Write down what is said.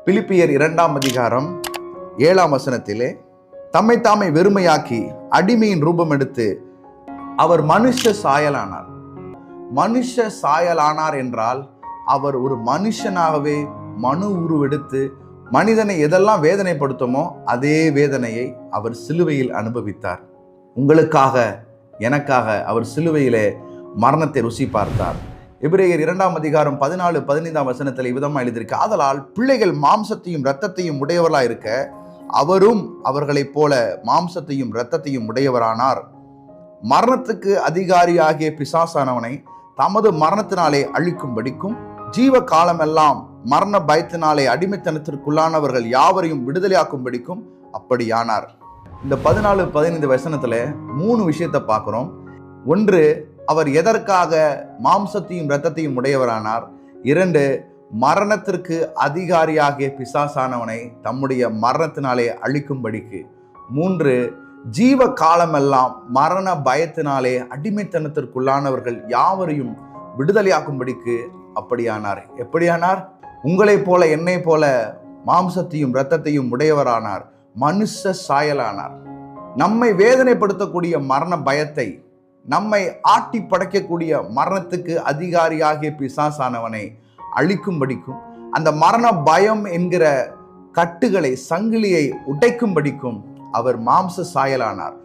பிலிப்பியர் 2ஆம் அதிகாரம் 7ஆம் வசனத்திலே, தம்மை தாமே வெறுமையாக்கி அடிமையின் ரூபம் எடுத்து அவர் மனுஷ சாயலானார். மனுஷ சாயலானார் என்றால் அவர் ஒரு மனுஷனாகவே மனு உருவெடுத்து மனிதனை எதெல்லாம் வேதனைப்படுத்துமோ அதே வேதனையை அவர் சிலுவையில் அனுபவித்தார். உங்களுக்காக எனக்காக அவர் சிலுவையிலே மரணத்தை ருசி பார்த்தார். எபிரேயர் 2ஆம் அதிகாரம் 14-15 வசனத்தில் விதமாக எழுதியிருக்கு, ஆதலால் பிள்ளைகள் மாம்சத்தையும் இரத்தத்தையும் உடையவர்களாக இருக்க அவரும் அவர்களைப் போல மாம்சத்தையும் இரத்தத்தையும் உடையவரானார். மரணத்துக்கு அதிகாரியாகிய பிசாசானவனை தமது மரணத்தினாலே அழிக்கும்படிக்கும் ஜீவ காலமெல்லாம் மரண பயத்தினாலே அடிமைத்தனத்திற்குள்ளானவர்கள் யாவரையும் விடுதலையாக்கும்படிக்கும் அப்படியானார். இந்த 14-15 வசனத்துல 3 விஷயத்தை பார்க்கிறோம். ஒன்று, அவர் எதற்காக மாம்சத்தையும் இரத்தத்தையும் உடையவரானார். 2, மரணத்திற்கு அதிகாரியாகிய பிசாசானவனை தம்முடைய மரணத்தினாலே அழிக்கும்படிக்கு. 3, ஜீவ காலமெல்லாம் மரண பயத்தினாலே அடிமைத்தனத்திற்குள்ளானவர்கள் யாவரையும் விடுதலையாக்கும்படிக்கு அப்படியானார். எப்படியானார்? உங்களைப் போல என்னை போல மாம்சத்தையும் இரத்தத்தையும் உடையவரானார். மனுஷ சாயலானார். நம்மை வேதனைப்படுத்தக்கூடிய மரண பயத்தை, நம்மை ஆட்டி படைக்கக்கூடிய மரணத்துக்கு அதிகாரியாகிய பிசாசானவனை அழிக்கும்படிக்கும், அந்த மரண பயம் என்கிற கட்டுகளை, சங்கிலியை உடைக்கும்படிக்கும் அவர் மாம்ச சாயலானார்.